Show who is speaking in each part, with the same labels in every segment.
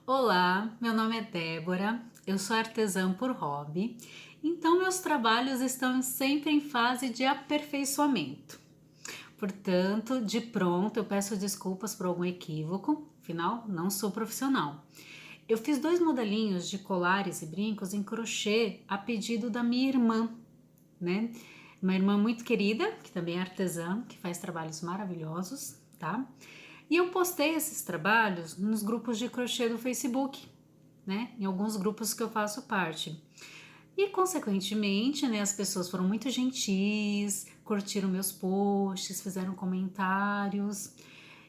Speaker 1: Olá, meu nome é Débora, eu sou artesã por hobby, então meus trabalhos estão sempre em fase de aperfeiçoamento. Portanto, de pronto, eu peço desculpas por algum equívoco, afinal, não sou profissional. Eu fiz 2 modelinhos de colares e brincos em crochê a pedido da minha irmã, né? Uma irmã muito querida, que também é artesã, que faz trabalhos maravilhosos, tá? E eu postei esses trabalhos nos grupos de crochê do Facebook, né? Em alguns grupos que eu faço parte. E, consequentemente, né, as pessoas foram muito gentis, curtiram meus posts, fizeram comentários.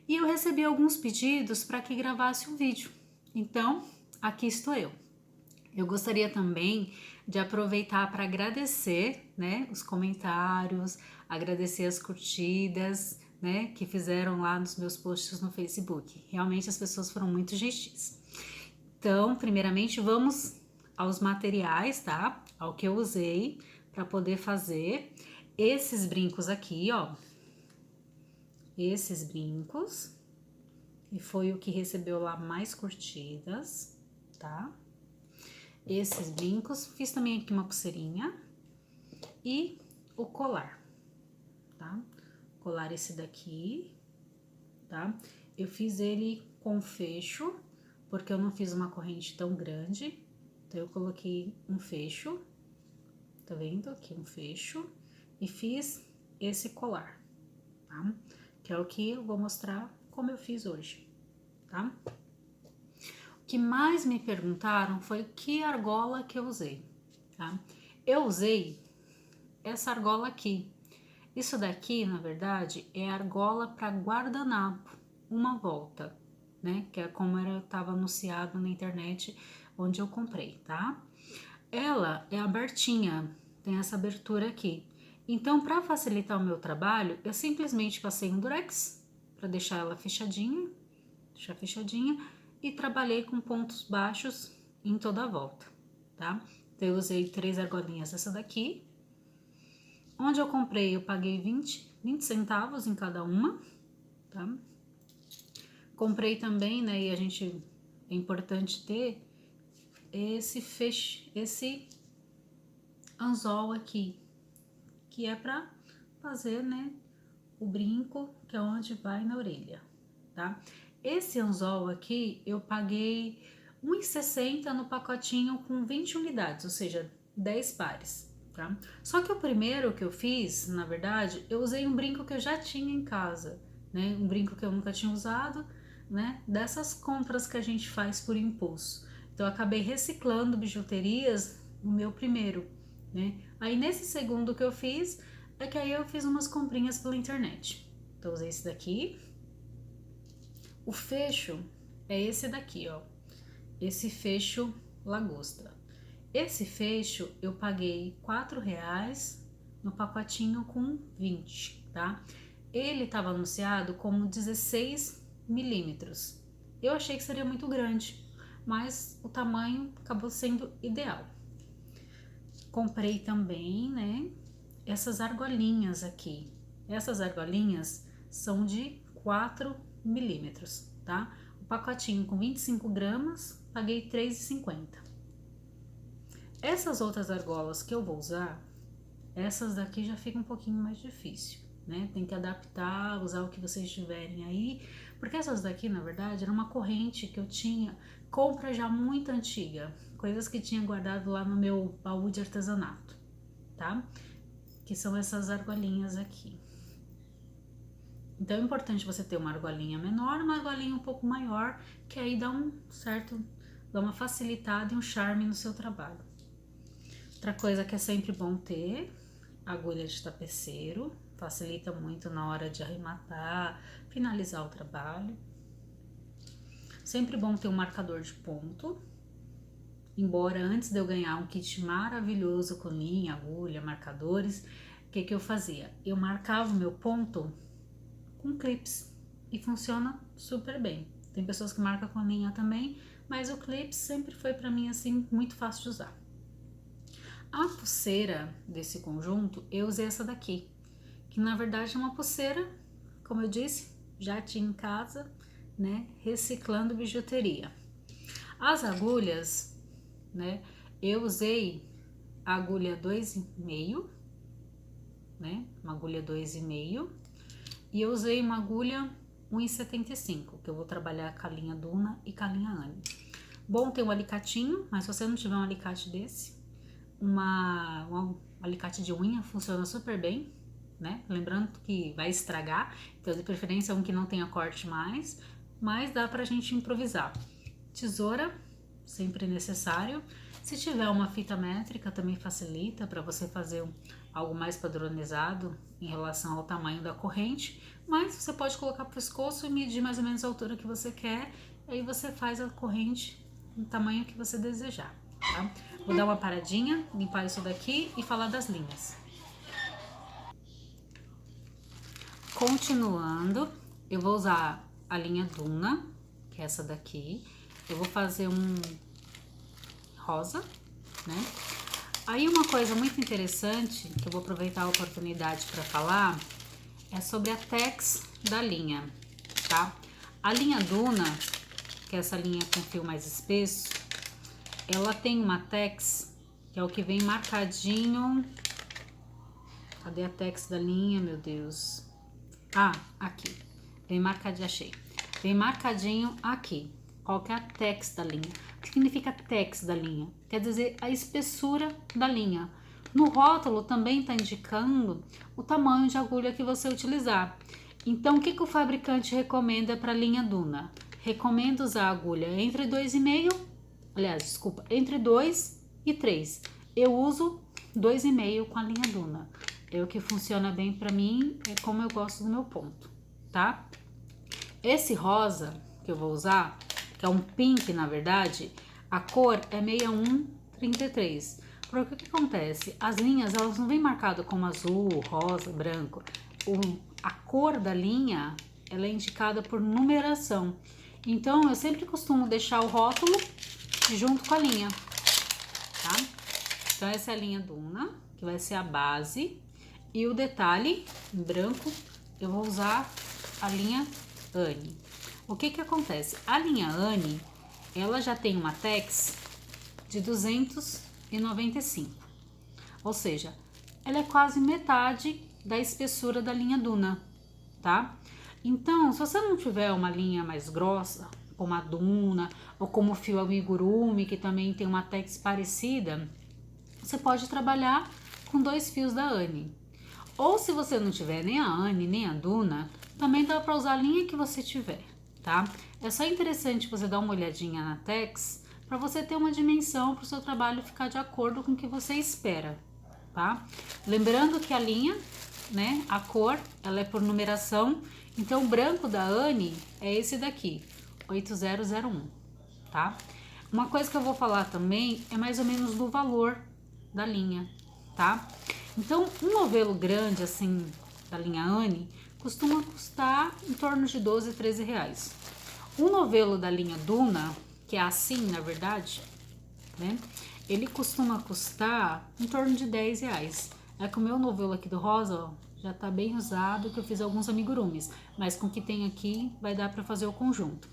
Speaker 1: E eu recebi alguns pedidos para que gravasse um vídeo. Então, aqui estou eu. Eu gostaria também de aproveitar para agradecer, né, os comentários, agradecer as curtidas, né, que fizeram lá nos meus posts no Facebook. Realmente as pessoas foram muito gentis. Então, primeiramente, vamos aos materiais, tá? Ao que eu usei para poder fazer esses brincos aqui, ó. Esses brincos. E foi o que recebeu lá mais curtidas, tá? Esses brincos. Fiz também aqui uma pulseirinha e o colar, tá? Colar esse daqui, tá? Eu fiz ele com fecho, porque eu não fiz uma corrente tão grande. Então, eu coloquei um fecho, tá vendo? Aqui um fecho. E fiz esse colar, tá? Que é o que eu vou mostrar como eu fiz hoje, tá? O que mais me perguntaram foi que argola que eu usei, tá? Eu usei essa argola aqui. Isso daqui, na verdade, é argola para guardanapo, uma volta, né? Que é como estava anunciado na internet onde eu comprei, tá? Ela é abertinha, tem essa abertura aqui. Então, para facilitar o meu trabalho, eu simplesmente passei um durex para deixar ela fechadinha, e trabalhei com pontos baixos em toda a volta, tá? Então, eu usei 3 argolinhas dessa daqui. Onde eu comprei, eu paguei 20 centavos em cada uma, tá? Comprei também, né, e é importante ter esse anzol aqui, que é pra fazer, né, o brinco, que é onde vai na orelha, tá? Esse anzol aqui, eu paguei R$1,60 no pacotinho com 20 unidades, ou seja, 10 pares, tá? Só que o primeiro que eu fiz, na verdade, eu usei um brinco que eu já tinha em casa, né? Um brinco que eu nunca tinha usado, né? Dessas compras que a gente faz por impulso. Então, eu acabei reciclando bijuterias no meu primeiro, né? Aí, nesse segundo que eu fiz, é que aí eu fiz umas comprinhas pela internet. Então, usei esse daqui. O fecho é esse daqui, ó. Esse fecho lagosta. Esse fecho eu paguei R$4 no pacotinho com 20, tá? Ele estava anunciado como 16 milímetros. Eu achei que seria muito grande, mas o tamanho acabou sendo ideal. Comprei também, né, essas argolinhas aqui. Essas argolinhas são de 4 milímetros, tá? O pacotinho com 25 gramas, paguei R$3,50. Essas outras argolas que eu vou usar, essas daqui já fica um pouquinho mais difícil, né? Tem que adaptar, usar o que vocês tiverem aí, porque essas daqui, na verdade, era uma corrente que eu tinha, compra já muito antiga, coisas que tinha guardado lá no meu baú de artesanato, tá? Que são essas argolinhas aqui. Então é importante você ter uma argolinha menor, uma argolinha um pouco maior, que aí dá uma facilitada e um charme no seu trabalho. Outra coisa que é sempre bom ter, agulha de tapeceiro, facilita muito na hora de arrematar, finalizar o trabalho. Sempre bom ter um marcador de ponto. Embora antes de eu ganhar um kit maravilhoso com linha, agulha, marcadores, o que eu fazia? Eu marcava o meu ponto com clips e funciona super bem. Tem pessoas que marcam com linha também, mas o clips sempre foi para mim assim muito fácil de usar. A pulseira desse conjunto eu usei essa daqui, que na verdade é uma pulseira, como eu disse, já tinha em casa, né, reciclando bijuteria. As agulhas, né, eu usei a agulha 2,5, né, uma agulha 2,5, e eu usei uma agulha 1,75, que eu vou trabalhar com a linha Duna e com a linha Anne. Bom ter um alicatinho, mas se você não tiver um alicate desse, um alicate de unha funciona super bem, né? Lembrando que vai estragar, então de preferência um que não tenha corte mais, mas dá pra gente improvisar. Tesoura, sempre necessário. Se tiver uma fita métrica também facilita para você fazer algo mais padronizado em relação ao tamanho da corrente, mas você pode colocar pro pescoço e medir mais ou menos a altura que você quer, aí você faz a corrente no tamanho que você desejar, tá? Vou dar uma paradinha, limpar isso daqui e falar das linhas. Continuando, eu vou usar a linha Duna, que é essa daqui. Eu vou fazer um rosa, né? Aí uma coisa muito interessante, que eu vou aproveitar a oportunidade para falar, é sobre a tex da linha, tá? A linha Duna, que é essa linha com fio mais espesso, ela tem uma tex, que é o que vem marcadinho. Cadê a tex da linha, meu Deus? Ah, aqui. Vem marcadinho, achei. Vem marcadinho aqui. Qual que é a tex da linha? O que significa tex da linha? Quer dizer a espessura da linha. No rótulo também está indicando o tamanho de agulha que você utilizar. Então, o que o fabricante recomenda para a linha Duna? Recomenda usar a agulha entre 2,5, aliás, desculpa, entre 2 e 3. Eu uso 2,5 com a linha Duna. É o que funciona bem para mim, é como eu gosto do meu ponto, tá? Esse rosa que eu vou usar, que é um pink na verdade, a cor é 6133. Porque o que acontece? As linhas, elas não vêm marcadas como azul, rosa, branco. A cor da linha, ela é indicada por numeração. Então, eu sempre costumo deixar o rótulo junto com a linha, tá? Então, essa é a linha Duna, que vai ser a base. E o detalhe, em branco, eu vou usar a linha Anne. O que acontece? A linha Anne, ela já tem uma tex de 295. Ou seja, ela é quase metade da espessura da linha Duna, tá? Então, se você não tiver uma linha mais grossa, como a Duna, ou como o fio amigurumi, que também tem uma tex parecida, você pode trabalhar com 2 fios da Anne. Ou se você não tiver nem a Anne, nem a Duna, também dá para usar a linha que você tiver, tá? É só interessante você dar uma olhadinha na tex para você ter uma dimensão para o seu trabalho ficar de acordo com o que você espera, tá? Lembrando que a linha, né, a cor, ela é por numeração, então o branco da Anne é esse daqui, 8001, tá? Uma coisa que eu vou falar também é mais ou menos do valor da linha, tá? Então, um novelo grande, assim, da linha Anne, costuma custar em torno de 12, 13 reais. Um novelo da linha Duna, que é assim, na verdade, né? Ele costuma custar em torno de 10 reais. É que o meu novelo aqui do rosa, ó, já tá bem usado, que eu fiz alguns amigurumis. Mas com o que tem aqui, vai dar para fazer o conjunto.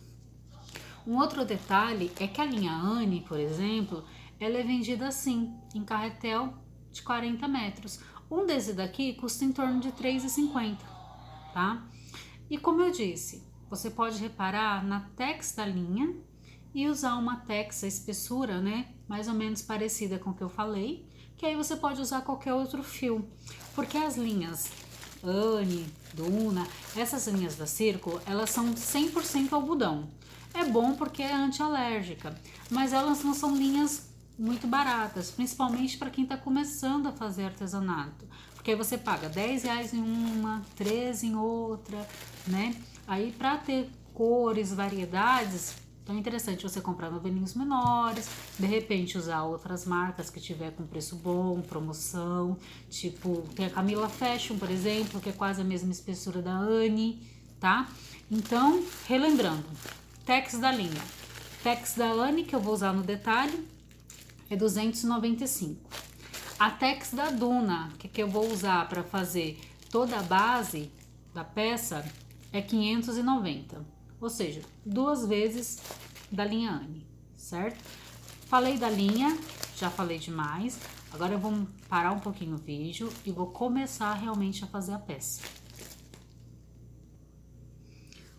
Speaker 1: Um outro detalhe é que a linha Anne, por exemplo, ela é vendida assim, em carretel de 40 metros. Um desse daqui custa em torno de R$ 3,50, tá? E como eu disse, você pode reparar na tex da linha e usar uma tex, a espessura, né? Mais ou menos parecida com o que eu falei, que aí você pode usar qualquer outro fio. Porque as linhas Anne, Duna, essas linhas da Círculo, elas são 100% algodão. É bom porque é antialérgica, mas elas não são linhas muito baratas, principalmente para quem está começando a fazer artesanato, porque aí você paga 10 reais em uma, 13 em outra, né? Aí para ter cores, variedades, então é interessante você comprar novelinhos menores, de repente usar outras marcas que tiver com preço bom, promoção, tipo tem a Camila Fashion, por exemplo, que é quase a mesma espessura da Anne, tá? Então, relembrando, tex da linha, tex da Anne, que eu vou usar no detalhe, é 295. A tex da Duna, que eu vou usar para fazer toda a base da peça, é 590. Ou seja, 2 vezes da linha Anne, certo? Falei da linha, já falei demais. Agora eu vou parar um pouquinho o vídeo e vou começar realmente a fazer a peça.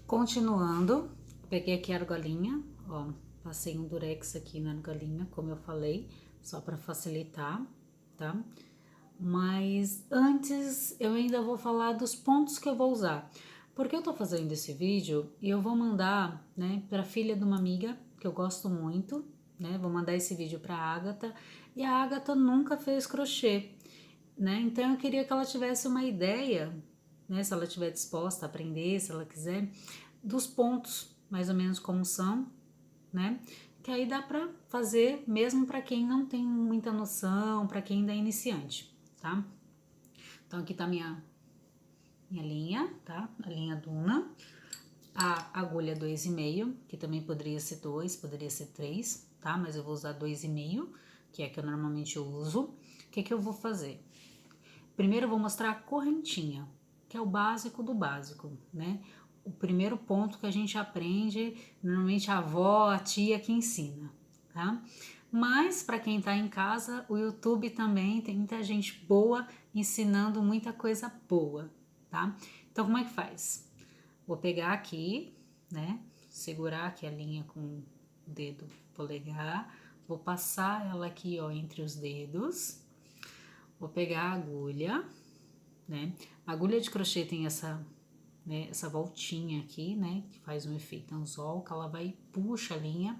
Speaker 1: Continuando, peguei aqui a argolinha, ó, passei um durex aqui na argolinha, como eu falei, só para facilitar, tá? Mas antes eu ainda vou falar dos pontos que eu vou usar. Porque eu tô fazendo esse vídeo e eu vou mandar, né, pra filha de uma amiga que eu gosto muito, né? Vou mandar esse vídeo pra Agatha e a Agatha nunca fez crochê, né? Então eu queria que ela tivesse uma ideia, né, se ela estiver disposta a aprender, se ela quiser, dos pontos, mais ou menos como são, né? Que aí dá pra fazer mesmo para quem não tem muita noção, para quem ainda é iniciante, tá? Então aqui tá minha linha, tá? A linha Duna, a agulha 2,5, que também poderia ser 2, poderia ser 3, tá? Mas eu vou usar 2,5, que é que eu normalmente uso. O que eu vou fazer? Primeiro eu vou mostrar a correntinha, que é o básico do básico, né? O primeiro ponto que a gente aprende, normalmente a avó, a tia que ensina, tá? Mas para quem tá em casa, o YouTube também tem muita gente boa ensinando muita coisa boa, tá? Então como é que faz? Vou pegar aqui, né? Segurar aqui a linha com o dedo polegar, vou passar ela aqui, ó, entre os dedos. Vou pegar a agulha, né? A agulha de crochê tem essa, né, essa voltinha aqui, né? Que faz um efeito anzol, que ela vai e puxa a linha.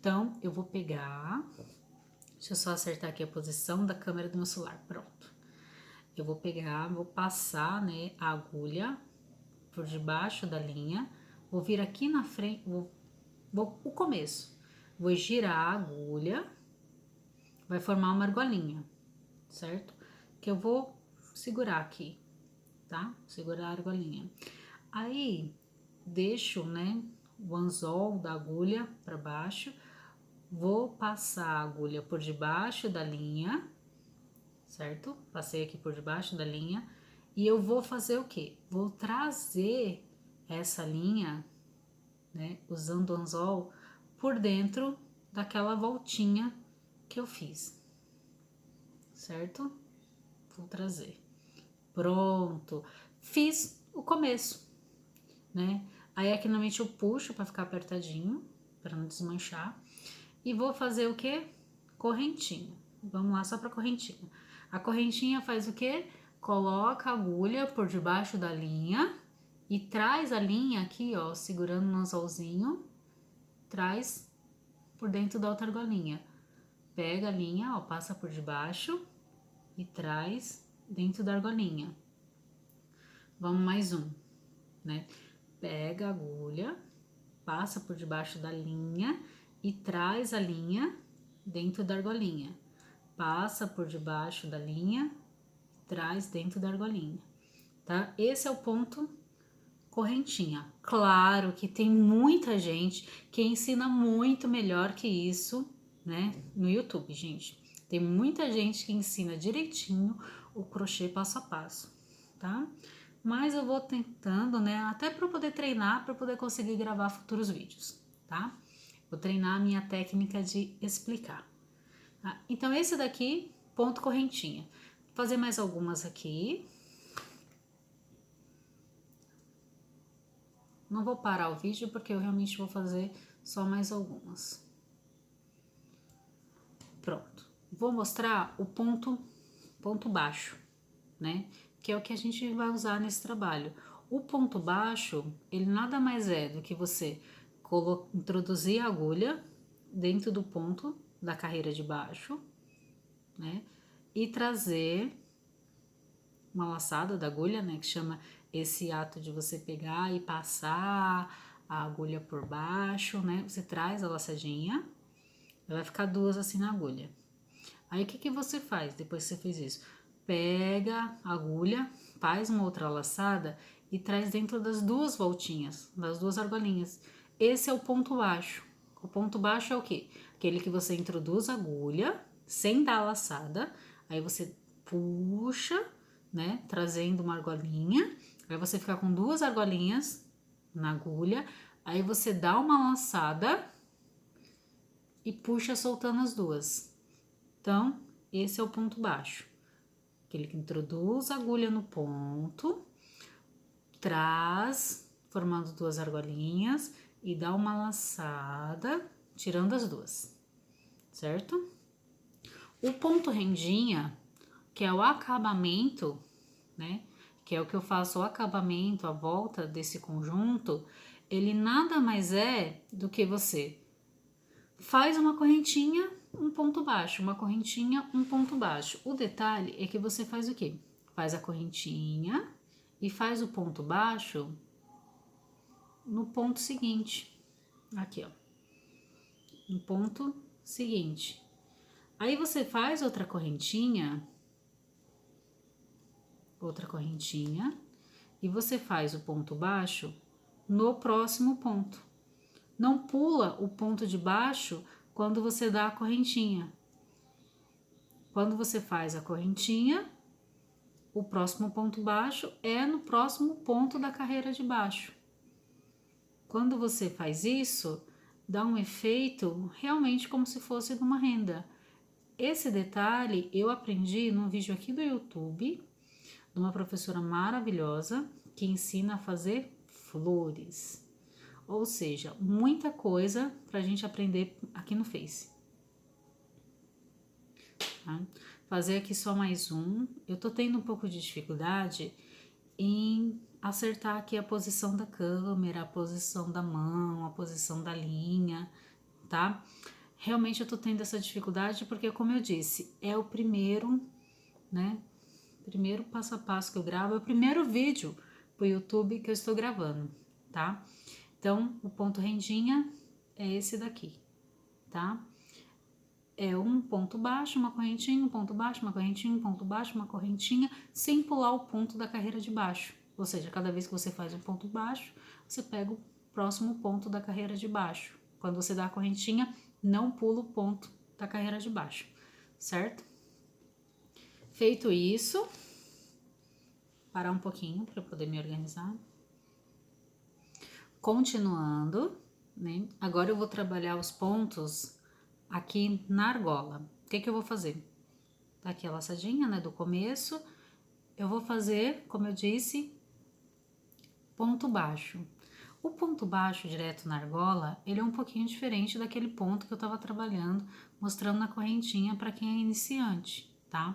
Speaker 1: Então, eu vou pegar... Deixa eu só acertar aqui a posição da câmera do meu celular. Pronto. Eu vou pegar, vou passar, né, a agulha por debaixo da linha. Vou vir aqui na frente, o começo. Vou girar a agulha. Vai formar uma argolinha, certo? Que eu vou segurar aqui, tá? Segurar a argolinha. Aí, deixo, né, o anzol da agulha para baixo, vou passar a agulha por debaixo da linha, certo? Passei aqui por debaixo da linha e eu vou fazer o quê? Vou trazer essa linha, né, usando o anzol por dentro daquela voltinha que eu fiz, certo? Vou trazer. Pronto. Fiz o começo, né? Aí aqui normalmente eu puxo para ficar apertadinho, para não desmanchar. E vou fazer o que? Correntinha. Vamos lá só para correntinha. A correntinha faz o que? Coloca a agulha por debaixo da linha e traz a linha aqui, ó, segurando no anzolzinho, traz por dentro da outra argolinha. Pega a linha, ó, passa por debaixo e traz dentro da argolinha. Vamos mais um, né? Pega a agulha, passa por debaixo da linha e traz a linha dentro da argolinha. Passa por debaixo da linha, traz dentro da argolinha, tá? Esse é o ponto correntinha. Claro que tem muita gente que ensina muito melhor que isso, né? No YouTube, gente. Tem muita gente que ensina direitinho o crochê passo a passo, tá? Mas eu vou tentando, né? Até para poder treinar, para poder conseguir gravar futuros vídeos, tá? Vou treinar a minha técnica de explicar. Tá? Então, esse daqui, ponto correntinha. Vou fazer mais algumas aqui. Não vou parar o vídeo porque eu realmente vou fazer só mais algumas. Pronto. Vou mostrar o ponto baixo, né? Que é o que a gente vai usar nesse trabalho. O ponto baixo, ele nada mais é do que você introduzir a agulha dentro do ponto da carreira de baixo, né? E trazer uma laçada da agulha, né? Que chama esse ato de você pegar e passar a agulha por baixo, né? Você traz a laçadinha, vai ficar duas assim na agulha. Aí o que você faz depois que você fez isso? Pega a agulha, faz uma outra laçada e traz dentro das duas voltinhas, das duas argolinhas. Esse é o ponto baixo. O ponto baixo é o quê? Aquele que você introduz a agulha sem dar a laçada, aí você puxa, né, trazendo uma argolinha, aí você fica com duas argolinhas na agulha, aí você dá uma laçada e puxa soltando as duas. Então, esse é o ponto baixo. Aquele que introduz a agulha no ponto, traz, formando duas argolinhas e dá uma laçada, tirando as duas, certo? O ponto rendinha, que é o acabamento, né? Que é o que eu faço, o acabamento, a volta desse conjunto, ele nada mais é do que você faz uma correntinha, um ponto baixo, uma correntinha, um ponto baixo. O detalhe é que você faz o quê? Faz a correntinha e faz o ponto baixo no ponto seguinte. Aqui, ó. No ponto seguinte. Aí você faz outra correntinha, e você faz o ponto baixo no próximo ponto. Não pula o ponto de baixo quando você dá a correntinha. Quando você faz a correntinha, o próximo ponto baixo é no próximo ponto da carreira de baixo. Quando você faz isso, dá um efeito realmente como se fosse de uma renda. Esse detalhe eu aprendi num vídeo aqui do YouTube, de uma professora maravilhosa que ensina a fazer flores. Ou seja, muita coisa pra gente aprender aqui no Face. Tá? Fazer aqui só mais um. Eu tô tendo um pouco de dificuldade em acertar aqui a posição da câmera, a posição da mão, a posição da linha, tá? Realmente eu tô tendo essa dificuldade porque, como eu disse, é o primeiro, né? Primeiro passo a passo que eu gravo, é o primeiro vídeo pro YouTube que eu estou gravando, tá? Então, o ponto rendinha é esse daqui, tá? É um ponto baixo, uma correntinha, um ponto baixo, uma correntinha, um ponto baixo, uma correntinha, sem pular o ponto da carreira de baixo. Ou seja, cada vez que você faz um ponto baixo, você pega o próximo ponto da carreira de baixo. Quando você dá a correntinha, não pula o ponto da carreira de baixo, certo? Feito isso, parar um pouquinho para poder me organizar. Continuando, né? Agora eu vou trabalhar os pontos aqui na argola. O que eu vou fazer? Tá aqui a laçadinha, né, do começo. Eu vou fazer, como eu disse, ponto baixo. O ponto baixo direto na argola, ele é um pouquinho diferente daquele ponto que eu tava trabalhando, mostrando na correntinha para quem é iniciante, tá?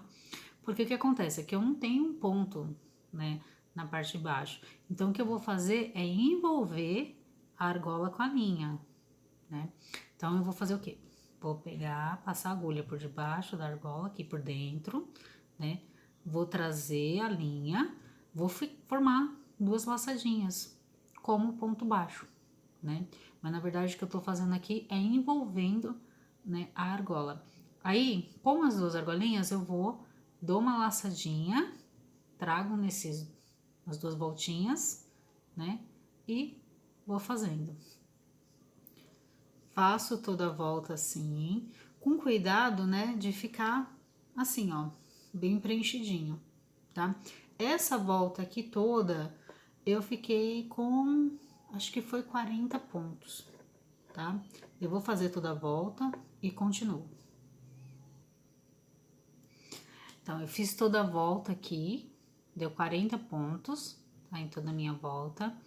Speaker 1: Porque o que acontece é que eu não tenho um ponto, né, na parte de baixo. Então, o que eu vou fazer é envolver a argola com a linha, né? Então, eu vou fazer o quê? Vou pegar, passar a agulha por debaixo da argola, aqui por dentro, né? Vou trazer a linha, vou formar duas laçadinhas, como ponto baixo, né? Mas, na verdade, o que eu tô fazendo aqui é envolvendo, né, a argola. Aí, com as duas argolinhas, eu dou uma laçadinha, trago as duas voltinhas, né? E vou fazendo. Faço toda a volta assim, com cuidado, né, de ficar assim, ó, bem preenchidinho, tá? Essa volta aqui toda, eu fiquei com, acho que foi 40 pontos, tá? Eu vou fazer toda a volta e continuo. Então, eu fiz toda a volta aqui, deu 40 pontos, tá? Em toda a minha volta.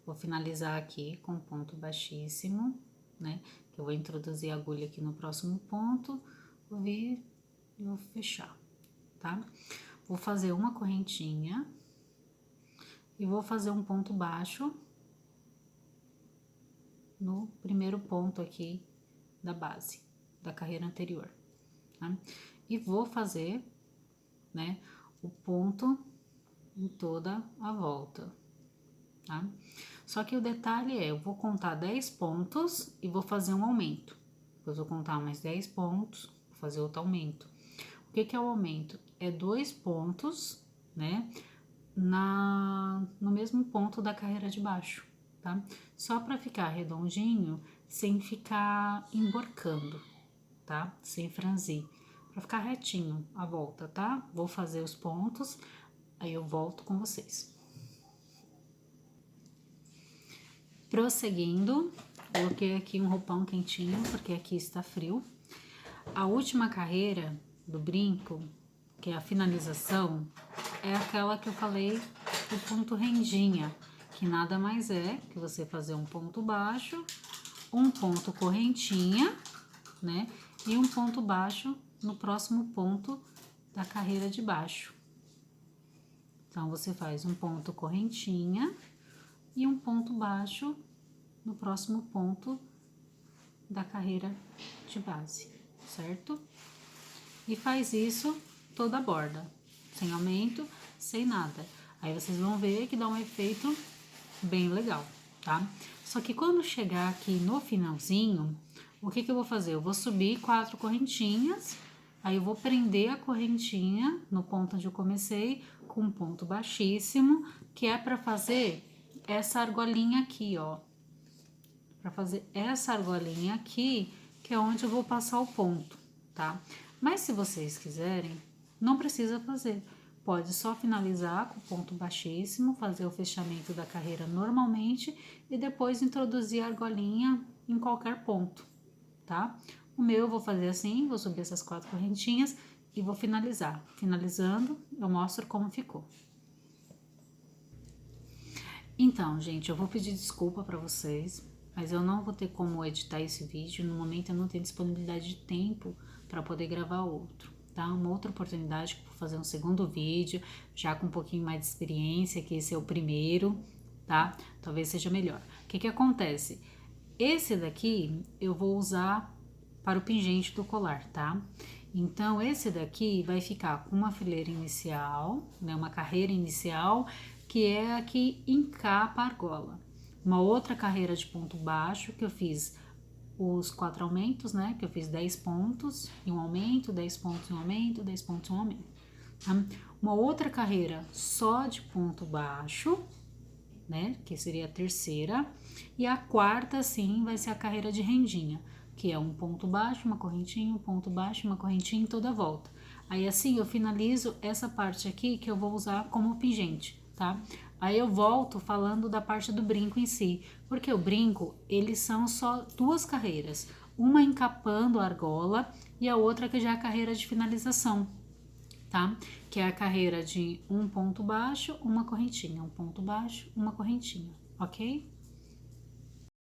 Speaker 1: Vou finalizar aqui com ponto baixíssimo, né? Que eu vou introduzir a agulha aqui no próximo ponto, vou vir e vou fechar, tá? Vou fazer uma correntinha e vou fazer um ponto baixo no primeiro ponto aqui da base, da carreira anterior, tá? E vou fazer, né, o ponto em toda a volta, tá? Só que o detalhe é, eu vou contar 10 pontos e vou fazer um aumento. Depois vou contar mais 10 pontos, vou fazer outro aumento. O que é o aumento? É 2 pontos, né, no mesmo ponto da carreira de baixo, tá? Só para ficar redondinho, sem ficar emborcando, tá? Sem franzir, para ficar retinho a volta, tá? Vou fazer os pontos, aí eu volto com vocês. Prosseguindo, Coloquei aqui um roupão quentinho, porque aqui está frio. A última carreira do brinco, que é a finalização, é aquela que eu falei do ponto rendinha, que nada mais é que você fazer um ponto baixo, um ponto correntinha, né? E um ponto baixo no próximo ponto da carreira de baixo. Então, você faz um ponto correntinha e um ponto baixo no próximo ponto da carreira de base, certo? E faz isso toda a borda, sem aumento, sem nada. Aí vocês vão ver que dá um efeito bem legal, tá? Só que quando chegar aqui no finalzinho, o que eu vou fazer? Eu vou subir 4 correntinhas, aí eu vou prender a correntinha no ponto onde eu comecei com um ponto baixíssimo, que é para fazer essa argolinha aqui, ó. Para fazer essa argolinha aqui, que é onde eu vou passar o ponto, tá? Mas se vocês quiserem, não precisa fazer. Pode só finalizar com ponto baixíssimo, fazer o fechamento da carreira normalmente e depois introduzir a argolinha em qualquer ponto, tá? O meu eu vou fazer assim, vou subir essas 4 correntinhas e vou finalizar. Finalizando, eu mostro como ficou. Então, gente, eu vou pedir desculpa para vocês, mas eu não vou ter como editar esse vídeo. No momento eu não tenho disponibilidade de tempo para poder gravar outro, tá? Uma outra oportunidade que eu vou fazer um segundo vídeo, já com um pouquinho mais de experiência, que esse é o primeiro, tá? Talvez seja melhor. O que acontece? Esse daqui eu vou usar para o pingente do colar, tá? Então, esse daqui vai ficar com uma fileira inicial, né? Uma carreira inicial, que é a que encapa a argola. Uma outra carreira de ponto baixo, que eu fiz os 4 aumentos, né? Que eu fiz 10 pontos e um aumento, 10 pontos e um aumento, 10 pontos e um aumento. Tá? Uma outra carreira só de ponto baixo, né? Que seria a terceira. E a quarta, sim, vai ser a carreira de rendinha, que é um ponto baixo, uma correntinha, um ponto baixo, uma correntinha em toda a volta. Aí, assim, eu finalizo essa parte aqui que eu vou usar como pingente, tá? Aí eu volto falando da parte do brinco em si, porque o brinco, eles são só 2 carreiras, uma encapando a argola e a outra que já é a carreira de finalização, tá? Que é a carreira de um ponto baixo, uma correntinha, um ponto baixo, uma correntinha, ok?